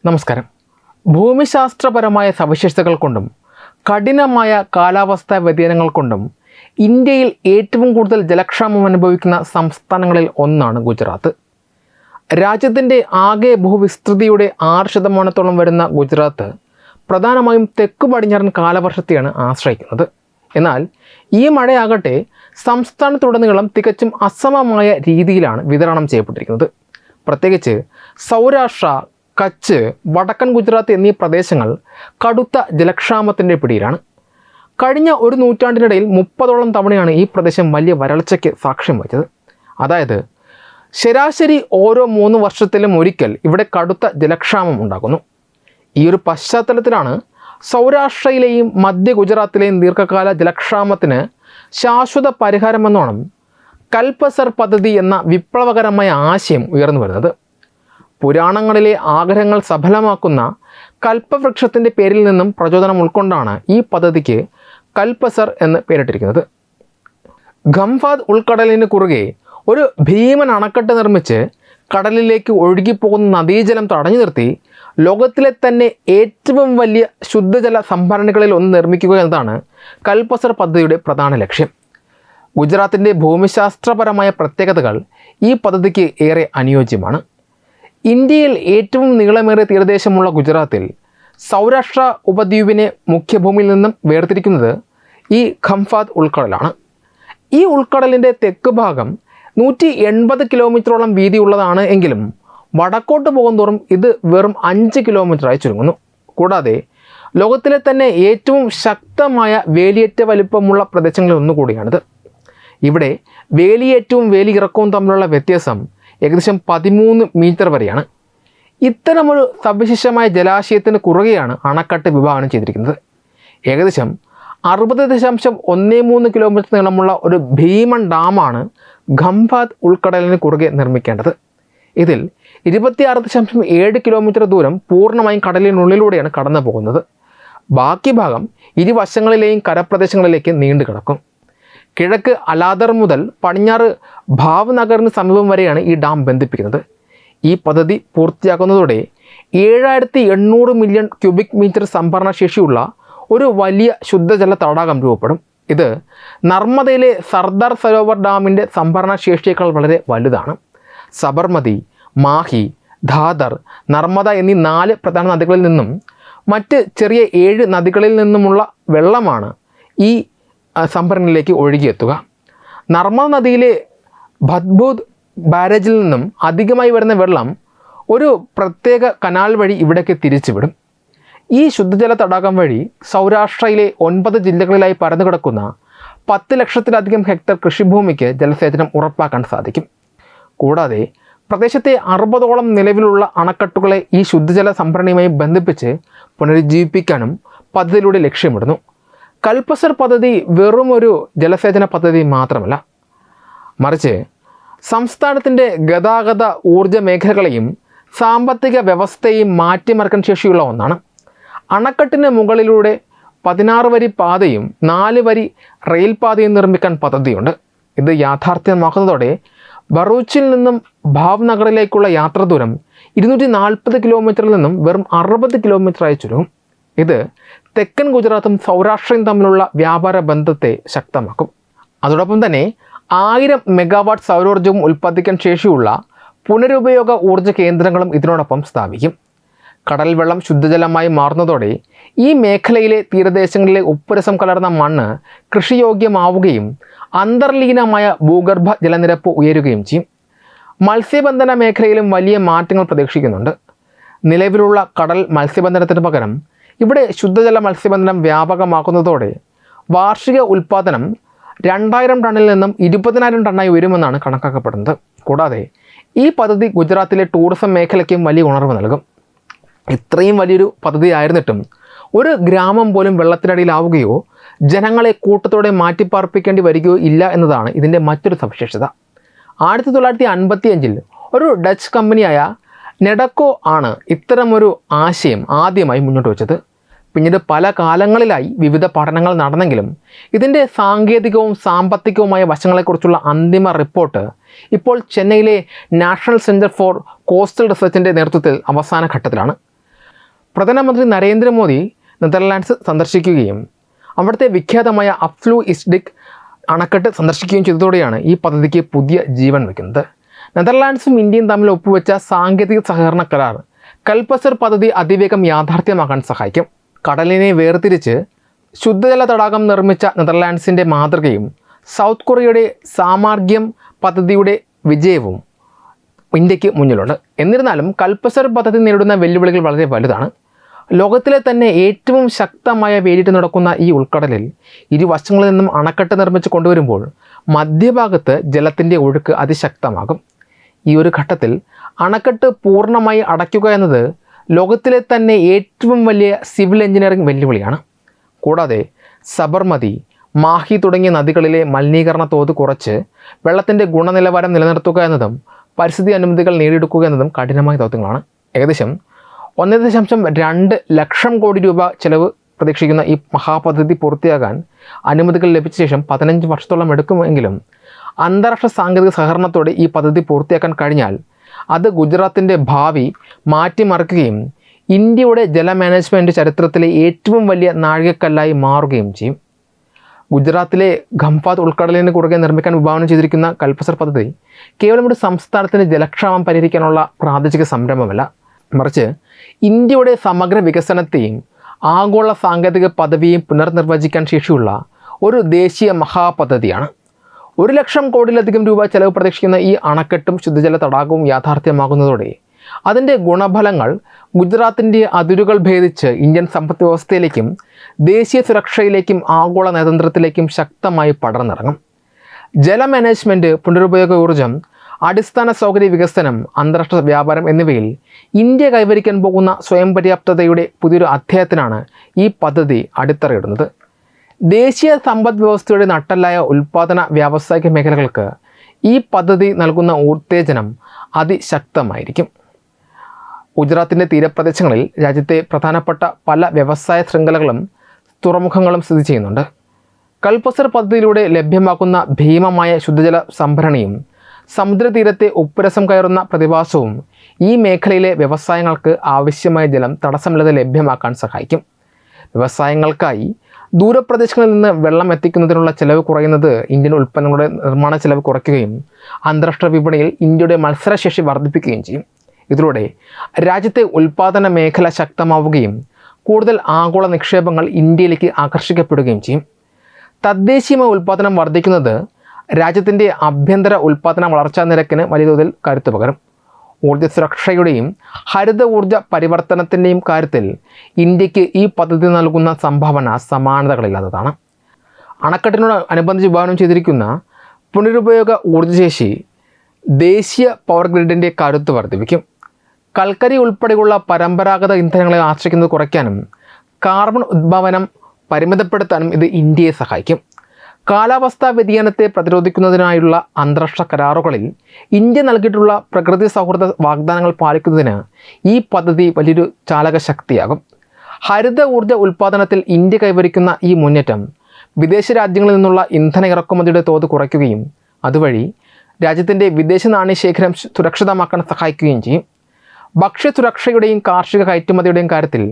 നമസ്കാരം. ഭൂമിശാസ്ത്രപരമായ സവിശേഷതകൾ കൊണ്ടും കഠിനമായ കാലാവസ്ഥാ വ്യതിയാനങ്ങൾ കൊണ്ടും ഇന്ത്യയിൽ ഏറ്റവും കൂടുതൽ ജലക്ഷാമം അനുഭവിക്കുന്ന സംസ്ഥാനങ്ങളിൽ ഒന്നാണ് ഗുജറാത്ത്. രാജ്യത്തിൻ്റെ ആകെ ഭൂവിസ്തൃതിയുടെ 6% വരുന്ന ഗുജറാത്ത് പ്രധാനമായും തെക്കു പടിഞ്ഞാറൻ കാലവർഷത്തെയാണ് ആശ്രയിക്കുന്നത്. എന്നാൽ ഈ മഴയാകട്ടെ സംസ്ഥാനത്തുടനീളം തികച്ചും അസമമായ രീതിയിലാണ് വിതരണം ചെയ്യപ്പെട്ടിരിക്കുന്നത്. പ്രത്യേകിച്ച് സൗരാഷ്ട്ര, കച്ച്, വടക്കൻ ഗുജറാത്ത് എന്നീ പ്രദേശങ്ങൾ കടുത്ത ജലക്ഷാമത്തിൻ്റെ പിടിയിലാണ്. കഴിഞ്ഞ ഒരു നൂറ്റാണ്ടിനിടയിൽ 30ഓളം തവണയാണ് ഈ പ്രദേശം വലിയ വരൾച്ചയ്ക്ക് സാക്ഷ്യം വഹിച്ചത്. അതായത് ശരാശരി ഓരോ 3 വർഷത്തിലും ഒരിക്കൽ ഇവിടെ കടുത്ത ജലക്ഷാമം ഉണ്ടാകുന്നു. ഈ ഒരു പശ്ചാത്തലത്തിലാണ് സൗരാഷ്ട്രയിലെയും മധ്യ ഗുജറാത്തിലെയും ദീർഘകാല ജലക്ഷാമത്തിന് ശാശ്വത പരിഹാരമെന്നോണം കൽപസർ പദ്ധതി എന്ന വിപ്ലവകരമായ ആശയം ഉയർന്നു വരുന്നത്. പുരാണങ്ങളിലെ ആഗ്രഹങ്ങൾ സഫലമാക്കുന്ന കൽപ്പവൃക്ഷത്തിൻ്റെ പേരിൽ നിന്നും പ്രചോദനം ഉൾക്കൊണ്ടാണ് ഈ പദ്ധതിക്ക് കൽപസർ എന്ന് പേരിട്ടിരിക്കുന്നത്. ഖംഫാത് ഉൾക്കടലിന് കുറുകെ ഒരു ഭീമൻ അണക്കെട്ട് നിർമ്മിച്ച് കടലിലേക്ക് ഒഴുകിപ്പോകുന്ന നദീജലം തടഞ്ഞു നിർത്തി ലോകത്തിലെ തന്നെ ഏറ്റവും വലിയ ശുദ്ധജല സംഭരണികളിൽ ഒന്ന് നിർമ്മിക്കുക എന്നതാണ് കൽപസർ പദ്ധതിയുടെ പ്രധാന ലക്ഷ്യം. ഗുജറാത്തിൻ്റെ ഭൂമിശാസ്ത്രപരമായ പ്രത്യേകതകൾ ഈ പദ്ധതിക്ക് ഏറെ അനുയോജ്യമാണ്. ഇന്ത്യയിൽ ഏറ്റവും നീളമേറിയ തീരദേശമുള്ള ഗുജറാത്തിൽ സൗരാഷ്ട്ര ഉപദ്വീപിനെ മുഖ്യഭൂമിയിൽ നിന്നും വേർതിരിക്കുന്നത് ഈ ഖംഫാത് ഉൾക്കടലാണ്. ഈ ഉൾക്കടലിൻ്റെ തെക്ക് ഭാഗം 180 കിലോമീറ്ററോളം വീതിയുള്ളതാണ് എങ്കിലും വടക്കോട്ട് പോകുന്തോറും ഇത് വെറും 5 കിലോമീറ്ററായി ചുരുങ്ങുന്നു. കൂടാതെ ലോകത്തിലെ തന്നെ ഏറ്റവും ശക്തമായ വേലിയേറ്റ വലിപ്പമുള്ള പ്രദേശങ്ങളിൽ ഒന്നുകൂടിയാണിത്. ഇവിടെ വേലിയേറ്റവും വേലിയിറക്കവും തമ്മിലുള്ള വ്യത്യാസം ഏകദേശം 13 മീറ്റർ വരെയാണ്. ഇത്തരമൊരു സവിശേഷമായ ജലാശയത്തിന് കുറുകെയാണ് അണക്കെട്ട് വിഭാവനം ചെയ്തിരിക്കുന്നത്. ഏകദേശം 60.13 കിലോമീറ്റർ നീളമുള്ള ഒരു ഭീമൻ ഡാമാണ് ഖംഫാത് ഉൾക്കടലിന് കുറുകെ നിർമ്മിക്കേണ്ടത്. ഇതിൽ 26.7 കിലോമീറ്റർ ദൂരം പൂർണ്ണമായും കടലിനുള്ളിലൂടെയാണ് കടന്നു പോകുന്നത്. ബാക്കി ഭാഗം ഇരുവശങ്ങളിലെയും കരപ്രദേശങ്ങളിലേക്ക് നീണ്ടു കിടക്കും. കിഴക്ക് അലാദർ മുതൽ പടിഞ്ഞാറ് ഭാവ്നഗറിന് സമീപം വരെയാണ് ഈ ഡാം ബന്ധിപ്പിക്കുന്നത്. ഈ പദ്ധതി പൂർത്തിയാക്കുന്നതോടെ 7800 മില്യൺ ക്യൂബിക് മീറ്റർ സംഭരണ ശേഷിയുള്ള ഒരു വലിയ ശുദ്ധജല തടാകം രൂപപ്പെടും. ഇത് നർമ്മദയിലെ സർദാർ സരോവർ ഡാമിൻ്റെ സംഭരണ ശേഷിയേക്കാൾ വളരെ വലുതാണ്. സബർമതി, മാഹി, ധാദർ, നർമ്മദ എന്നീ 4 പ്രധാന നദികളിൽ നിന്നും മറ്റ് ചെറിയ 7 നദികളിൽ നിന്നുമുള്ള വെള്ളമാണ് ഈ സംഭരണിയിലേക്ക് ഒഴുകിയെത്തുക. നർമ്മദ നദിയിലെ ഭദ്ഭൂത് ബാരേജിൽ നിന്നും അധികമായി വരുന്ന വെള്ളം ഒരു പ്രത്യേക കനാൽ വഴി ഇവിടേക്ക് തിരിച്ചുവിടും. ഈ ശുദ്ധജല തടാകം വഴി സൗരാഷ്ട്രയിലെ 9 ജില്ലകളിലായി പരന്നു കിടക്കുന്ന 10 ലക്ഷത്തിലധികം ഹെക്ടർ കൃഷിഭൂമിക്ക് ജലസേചനം ഉറപ്പാക്കാൻ സാധിക്കും. കൂടാതെ പ്രദേശത്തെ 60ഓളം നിലവിലുള്ള അണക്കെട്ടുകളെ ഈ ശുദ്ധജല സംഭരണിയുമായി ബന്ധിപ്പിച്ച് പുനരുജ്ജീവിപ്പിക്കാനും പദ്ധതിയിലൂടെ ലക്ഷ്യമിടുന്നു. കൽപസർ പദ്ധതി വെറും ഒരു ജലസേചന പദ്ധതി മാത്രമല്ല, മറിച്ച് സംസ്ഥാനത്തിൻ്റെ ഗതാഗത ഊർജ മേഖലകളെയും സാമ്പത്തിക വ്യവസ്ഥയെയും മാറ്റിമറിക്കാൻ ശേഷിയുള്ള ഒന്നാണ്. അണക്കെട്ടിന് മുകളിലൂടെ 16 വരി പാതയും 4 വരി റെയിൽ പാതയും നിർമ്മിക്കാൻ പദ്ധതിയുണ്ട്. ഇത് യാഥാർത്ഥ്യമാക്കുന്നതോടെ ഭറൂച്ചിൽ നിന്നും ഭാവ്നഗറിലേക്കുള്ള യാത്രാദൂരം 240 കിലോമീറ്ററിൽ നിന്നും വെറും 60 കിലോമീറ്ററായി ചുരുങ്ങും. ഇത് തെക്കൻ ഗുജറാത്തും സൗരാഷ്ട്രയും തമ്മിലുള്ള വ്യാപാര ബന്ധത്തെ ശക്തമാക്കും. അതോടൊപ്പം തന്നെ 1000 മെഗാവാട്ട് സൗരോർജ്ജവും ഉൽപ്പാദിക്കാൻ ശേഷിയുള്ള പുനരുപയോഗ ഊർജ്ജ കേന്ദ്രങ്ങളും ഇതിനോടൊപ്പം സ്ഥാപിക്കും. കടൽ വെള്ളം ശുദ്ധജലമായി മാറുന്നതോടെ ഈ മേഖലയിലെ തീരദേശങ്ങളിലെ ഉപ്പുരസം കലർന്ന മണ്ണ് കൃഷിയോഗ്യമാവുകയും അന്തർലീനമായ ഭൂഗർഭ ജലനിരപ്പ് ഉയരുകയും ചെയ്യും. മത്സ്യബന്ധന മേഖലയിലും വലിയ മാറ്റങ്ങൾ പ്രതീക്ഷിക്കുന്നുണ്ട്. നിലവിലുള്ള കടൽ മത്സ്യബന്ധനത്തിന് പകരം ഇവിടെ ശുദ്ധജല മത്സ്യബന്ധനം വ്യാപകമാക്കുന്നതോടെ വാർഷിക ഉൽപ്പാദനം 2000 ടണ്ണിൽ നിന്നും 20,000 ടണ്ണായി ഉയരുമെന്നാണ് കണക്കാക്കപ്പെടുന്നത്. കൂടാതെ ഈ പദ്ധതി ഗുജറാത്തിലെ ടൂറിസം മേഖലയ്ക്കും വലിയ ഉണർവ് നൽകും. ഇത്രയും വലിയൊരു പദ്ധതി ആയിരുന്നിട്ടും ഒരു ഗ്രാമം പോലും വെള്ളത്തിനടിയിലാവുകയോ ജനങ്ങളെ കൂട്ടത്തോടെ മാറ്റിപ്പാർപ്പിക്കേണ്ടി വരികയോ ഇല്ല എന്നതാണ് ഇതിൻ്റെ മറ്റൊരു സവിശേഷത. 1955 ഒരു ഡച്ച് കമ്പനിയായ നെഡക്കോ ആണ് ഇത്തരമൊരു ആശയം ആദ്യമായി മുന്നോട്ട് വച്ചത്. പിന്നീട് പല കാലങ്ങളിലായി വിവിധ പഠനങ്ങൾ നടന്നെങ്കിലും ഇതിൻ്റെ സാങ്കേതികവും സാമ്പത്തികവുമായ വശങ്ങളെക്കുറിച്ചുള്ള അന്തിമ റിപ്പോർട്ട് ഇപ്പോൾ ചെന്നൈയിലെ നാഷണൽ സെൻറ്റർ ഫോർ കോസ്റ്റൽ റിസർച്ചിൻ്റെ നേതൃത്വത്തിൽ അവസാന ഘട്ടത്തിലാണ്. പ്രധാനമന്ത്രി നരേന്ദ്രമോദി നെതർലാൻഡ്സ് സന്ദർശിക്കുകയും അവിടുത്തെ വിഖ്യാതമായ അഫ്ലു ഇസ്ഡിക് അണക്കെട്ട് സന്ദർശിക്കുകയും ചെയ്തതോടെയാണ് ഈ പദ്ധതിക്ക് പുതിയ ജീവൻ വയ്ക്കുന്നത്. നെതർലാൻഡ്സും ഇന്ത്യയും തമ്മിൽ ഒപ്പുവെച്ച സാങ്കേതിക സഹകരണ കരാർ കൽപ്പസർ പദ്ധതി അതിവേഗം യാഥാർത്ഥ്യമാക്കാൻ സഹായിക്കും. കടലിനെ വേർതിരിച്ച് ശുദ്ധജല തടാകം നിർമ്മിച്ച നെതർലാൻഡ്സിൻ്റെ മാതൃകയും സൗത്ത് കൊറിയയുടെ സാമാർഗ്യം പദ്ധതിയുടെ വിജയവും ഇന്ത്യക്ക് മുന്നിലുണ്ട്. എന്നിരുന്നാലും കൽപ്പസർ പദ്ധതി നേരിടുന്ന വെല്ലുവിളികൾ വളരെ വലുതാണ്. ലോകത്തിലെ തന്നെ ഏറ്റവും ശക്തമായ വേലിയിട്ട് നടക്കുന്ന ഈ ഉൾക്കടലിൽ ഇരുവശങ്ങളിൽ നിന്നും അണക്കെട്ട് നിർമ്മിച്ച് കൊണ്ടുവരുമ്പോൾ മധ്യഭാഗത്ത് ജലത്തിൻ്റെ ഒഴുക്ക് അതിശക്തമാകും. ഈ ഒരു ഘട്ടത്തിൽ അണക്കെട്ട് പൂർണ്ണമായി അടയ്ക്കുക എന്നത് ലോകത്തിലെ തന്നെ ഏറ്റവും വലിയ സിവിൽ എഞ്ചിനീയറിംഗ് വെല്ലുവിളിയാണ്. കൂടാതെ സബർമതി, മാഹി തുടങ്ങിയ നദികളിലെ മലിനീകരണ തോത് കുറച്ച് വെള്ളത്തിൻ്റെ ഗുണനിലവാരം നിലനിർത്തുക എന്നതും പരിസ്ഥിതി അനുമതികൾ നേടിയെടുക്കുക എന്നതും കഠിനമായ ദൗത്യങ്ങളാണ്. ഏകദേശം 1.2 ലക്ഷം കോടി രൂപ ചെലവ് പ്രതീക്ഷിക്കുന്ന ഈ മഹാപദ്ധതി പൂർത്തിയാകാൻ അനുമതികൾ ലഭിച്ച ശേഷം 15 വർഷത്തോളം എടുക്കുമെങ്കിലും അന്താരാഷ്ട്ര സാങ്കേതിക സഹകരണത്തോടെ ഈ പദ്ധതി പൂർത്തിയാക്കാൻ കഴിഞ്ഞാൽ അത് ഗുജറാത്തിൻ്റെ ഭാവി മാറ്റിമറിക്കുകയും ഇന്ത്യയുടെ ജല മാനേജ്മെൻറ്റ് ചരിത്രത്തിലെ ഏറ്റവും വലിയ നാഴികക്കല്ലായി മാറുകയും ചെയ്യും. ഗുജറാത്തിലെ ഖംഭാത് ഉൾക്കടലിന് കുറുകെ നിർമ്മിക്കാൻ വിഭാവനം ചെയ്തിരിക്കുന്ന കൽപ്പസർ പദ്ധതി കേവലം ഒരു സംസ്ഥാനത്തിൻ്റെ ജലക്ഷാമം പരിഹരിക്കാനുള്ള പ്രാദേശിക സംരംഭമല്ല, മറിച്ച് ഇന്ത്യയുടെ സമഗ്ര വികസനത്തെയും ആഗോള സാങ്കേതിക പദവിയും പുനർനിർവചിക്കാൻ ശേഷിയുള്ള ഒരു ദേശീയ മഹാപദ്ധതിയാണ്. 1 ലക്ഷം കോടിയിലധികം രൂപ ചെലവ് പ്രതീക്ഷിക്കുന്ന ഈ അണക്കെട്ടും ശുദ്ധജല തടാകവും യാഥാർത്ഥ്യമാകുന്നതോടെ അതിൻ്റെ ഗുണഫലങ്ങൾ ഗുജറാത്തിൻ്റെ അതിരുകൾ ഭേദിച്ച് ഇന്ത്യൻ സമ്പദ് വ്യവസ്ഥയിലേക്കും ദേശീയ സുരക്ഷയിലേക്കും ആഗോള നയതന്ത്രത്തിലേക്കും ശക്തമായി പടർന്നിറങ്ങും. ജല മാനേജ്മെൻറ്റ്, പുനരുപയോഗ ഊർജ്ജം, അടിസ്ഥാന സൗകര്യ വികസനം, അന്താരാഷ്ട്ര വ്യാപാരം എന്നിവയിൽ ഇന്ത്യ കൈവരിക്കാൻ പോകുന്ന സ്വയം പര്യാപ്തതയുടെ പുതിയൊരു അധ്യായത്തിനാണ് ഈ പദ്ധതി അടിത്തറയിടുന്നത്. ദേശീയ സമ്പദ് വ്യവസ്ഥയുടെ നട്ടെല്ലായ ഉൽപ്പാദന വ്യാവസായിക മേഖലകൾക്ക് ഈ പദ്ധതി നൽകുന്ന ഉത്തേജനം അതിശക്തമായിരിക്കും. ഗുജറാത്തിൻ്റെ തീരപ്രദേശങ്ങളിൽ രാജ്യത്തെ പ്രധാനപ്പെട്ട പല വ്യവസായ ശൃംഖലകളും തുറമുഖങ്ങളും സ്ഥിതി ചെയ്യുന്നുണ്ട്. കൽപ്പസർ പദ്ധതിയിലൂടെ ലഭ്യമാക്കുന്ന ഭീമമായ ശുദ്ധജല സംഭരണിയും സമുദ്രതീരത്തെ ഉപ്പുരസം കയറുന്ന പ്രതിഭാസവും ഈ മേഖലയിലെ വ്യവസായങ്ങൾക്ക് ആവശ്യമായ ജലം തടസ്സമില്ലാതെ ലഭ്യമാക്കാൻ സഹായിക്കും. വ്യവസായങ്ങൾക്കായി ദൂരപ്രദേശങ്ങളിൽ നിന്ന് വെള്ളം എത്തിക്കുന്നതിനുള്ള ചെലവ് കുറയുന്നത് ഇന്ത്യൻ ഉൽപ്പന്നങ്ങളുടെ നിർമ്മാണ ചെലവ് കുറയ്ക്കുകയും അന്താരാഷ്ട്ര വിപണിയിൽ ഇന്ത്യയുടെ മത്സരശേഷി വർദ്ധിപ്പിക്കുകയും ചെയ്യും. ഇതിലൂടെ രാജ്യത്തെ ഉൽപ്പാദന മേഖല ശക്തമാവുകയും കൂടുതൽ ആഗോള നിക്ഷേപങ്ങൾ ഇന്ത്യയിലേക്ക് ആകർഷിക്കപ്പെടുകയും ചെയ്യും. തദ്ദേശീയമായ ഉൽപ്പാദനം വർദ്ധിക്കുന്നത് രാജ്യത്തിൻ്റെ ആഭ്യന്തര ഉൽപ്പാദന വളർച്ചാ നിരക്കിന് വലിയ തോതിൽ കരുത്തു പകരും. ഊർജ്ജ സുരക്ഷയുടെയും ഹരിത ഊർജ്ജ പരിവർത്തനത്തിൻ്റെയും കാര്യത്തിൽ ഇന്ത്യക്ക് ഈ പദ്ധതി നൽകുന്ന സംഭാവന സമാനതകളില്ലാത്തതാണ്. അണക്കെട്ടിനോട് അനുബന്ധിച്ച് വിഭാവനം ചെയ്തിരിക്കുന്ന പുനരുപയോഗ ഊർജ്ജശേഷി ദേശീയ പവർ ഗ്രിഡിൻ്റെ കരുത്ത് വർദ്ധിപ്പിക്കും. കൽക്കരി ഉൾപ്പെടെയുള്ള പരമ്പരാഗത ഇന്ധനങ്ങളെ ആശ്രയിക്കുന്നത് കുറയ്ക്കാനും കാർബൺ ഉദ്ഭാവനം പരിമിതപ്പെടുത്താനും ഇത് ഇന്ത്യയെ സഹായിക്കും. കാലാവസ്ഥാ വ്യതിയാനത്തെ പ്രതിരോധിക്കുന്നതിനായുള്ള അന്താരാഷ്ട്ര കരാറുകളിൽ ഇന്ത്യ നൽകിയിട്ടുള്ള പ്രകൃതി സൗഹൃദ വാഗ്ദാനങ്ങൾ പാലിക്കുന്നതിന് ഈ പദ്ധതി വലിയൊരു ചാലകശക്തിയാകും. ഹരിത ഊർജ്ജ ഉൽപ്പാദനത്തിൽ ഇന്ത്യ കൈവരിക്കുന്ന ഈ മുന്നേറ്റം വിദേശ രാജ്യങ്ങളിൽ നിന്നുള്ള ഇന്ധന ഇറക്കുമതിയുടെ തോത് കുറയ്ക്കുകയും അതുവഴി രാജ്യത്തിൻ്റെ വിദേശ നാണ്യശേഖരം സുരക്ഷിതമാക്കാൻ സഹായിക്കുകയും ചെയ്യും. ഭക്ഷ്യസുരക്ഷയുടെയും കാർഷിക കയറ്റുമതിയുടെയും കാര്യത്തിൽ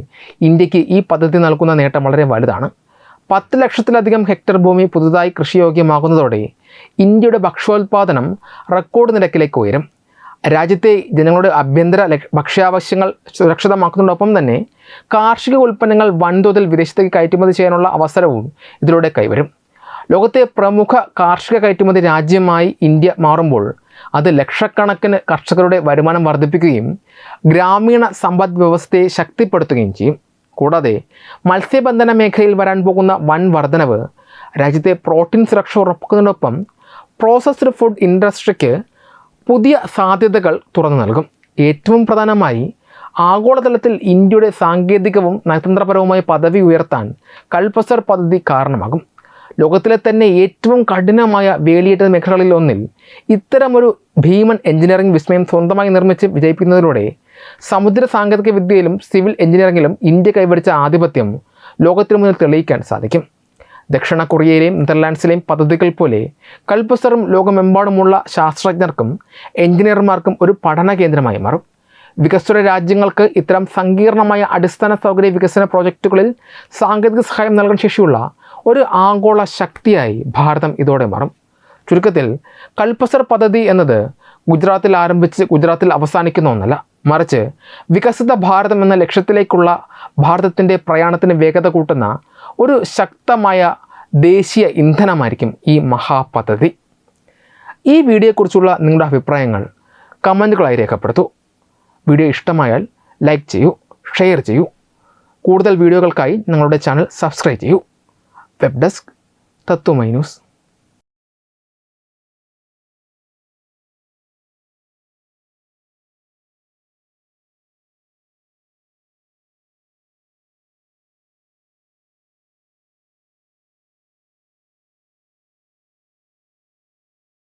ഇന്ത്യക്ക് ഈ പദ്ധതി നൽകുന്ന നേട്ടം വളരെ വലുതാണ്. 10 ലക്ഷത്തിലധികം ഹെക്ടർ ഭൂമി പുതുതായി കൃഷിയോഗ്യമാകുന്നതോടെ ഇന്ത്യയുടെ ഭക്ഷ്യോൽപാദനം റെക്കോർഡ് നിരക്കിലേക്ക് ഉയരും. രാജ്യത്തെ ജനങ്ങളുടെ ആഭ്യന്തര ഭക്ഷ്യാവശ്യങ്ങൾ സുരക്ഷിതമാക്കുന്നതോടൊപ്പം തന്നെ കാർഷിക ഉൽപ്പന്നങ്ങൾ വൻതോതിൽ വിദേശത്തേക്ക് കയറ്റുമതി ചെയ്യാനുള്ള അവസരവും ഇതിലൂടെ കൈവരും. ലോകത്തെ പ്രമുഖ കാർഷിക കയറ്റുമതി രാജ്യമായി ഇന്ത്യ മാറുമ്പോൾ അത് ലക്ഷക്കണക്കിന് കർഷകരുടെ വരുമാനം വർദ്ധിപ്പിക്കുകയും ഗ്രാമീണ സമ്പദ് വ്യവസ്ഥയെ ശക്തിപ്പെടുത്തുകയും ചെയ്യും. കൂടാതെ മത്സ്യബന്ധന മേഖലയിൽ വരാൻ പോകുന്ന വൻ വർധനവ് രാജ്യത്തെ പ്രോട്ടീൻ സുരക്ഷ ഉറപ്പാക്കുന്നതിനൊപ്പം പ്രോസസ്ഡ് ഫുഡ് ഇൻഡസ്ട്രിക്ക് പുതിയ സാധ്യതകൾ തുറന്നു നൽകും. ഏറ്റവും പ്രധാനമായി ആഗോളതലത്തിൽ ഇന്ത്യയുടെ സാങ്കേതികവും നയതന്ത്രപരവുമായ പദവി ഉയർത്താൻ കൽപ്പസർ പദ്ധതി കാരണമാകും. ലോകത്തിലെ തന്നെ ഏറ്റവും കഠിനമായ വേലിയേറ്റ മേഖലകളിൽ ഒന്നിൽ ഇത്തരമൊരു ഭീമൻ എഞ്ചിനീയറിംഗ് വിസ്മയം സ്വന്തമായി നിർമ്മിച്ച് വിജയിപ്പിക്കുന്നതിലൂടെ സമുദ്ര സാങ്കേതിക വിദ്യയിലും സിവിൽ എഞ്ചിനീയറിംഗിലും ഇന്ത്യ കൈവരിച്ച ആധിപത്യം ലോകത്തിനു മുന്നിൽ തെളിയിക്കാൻ സാധിക്കും. ദക്ഷിണ കൊറിയയിലെയും നെതർലാൻഡ്സിലെയും പദ്ധതികൾ പോലെ കൽപ്പസറും ലോകമെമ്പാടുമുള്ള ശാസ്ത്രജ്ഞർക്കും എഞ്ചിനീയർമാർക്കും ഒരു പഠന കേന്ദ്രമായി മാറും. വികസ്വര രാജ്യങ്ങൾക്ക് ഇത്തരം സങ്കീർണമായ അടിസ്ഥാന സൗകര്യ വികസന പ്രോജക്റ്റുകളിൽ സാങ്കേതിക സഹായം നൽകാൻ ശേഷിയുള്ള ഒരു ആഗോള ശക്തിയായി ഭാരതം ഇതോടെ മാറും. ചുരുക്കത്തിൽ കൽപസർ പദ്ധതി എന്നത് ഗുജറാത്തിൽ ആരംഭിച്ച് ഗുജറാത്തിൽ അവസാനിക്കുന്ന ഒന്നല്ല, മറിച്ച് വികസിത ഭാരതം എന്ന ലക്ഷ്യത്തിലേക്കുള്ള ഭാരതത്തിൻ്റെ പ്രയാണത്തിന് വേഗത കൂട്ടുന്ന ഒരു ശക്തമായ ദേശീയ ഇന്ധനമായിരിക്കും ഈ മഹാപദ്ധതി. ഈ വീഡിയോയെക്കുറിച്ചുള്ള നിങ്ങളുടെ അഭിപ്രായങ്ങൾ കമൻറ്റുകളായി രേഖപ്പെടുത്തൂ. വീഡിയോ ഇഷ്ടമായാൽ ലൈക്ക് ചെയ്യൂ, ഷെയർ ചെയ്യൂ. കൂടുതൽ വീഡിയോകൾക്കായി ഞങ്ങളുടെ ചാനൽ സബ്സ്ക്രൈബ് ചെയ്യൂ. വെബ് ഡെസ്ക് തത്വമൈ ന്യൂസ്.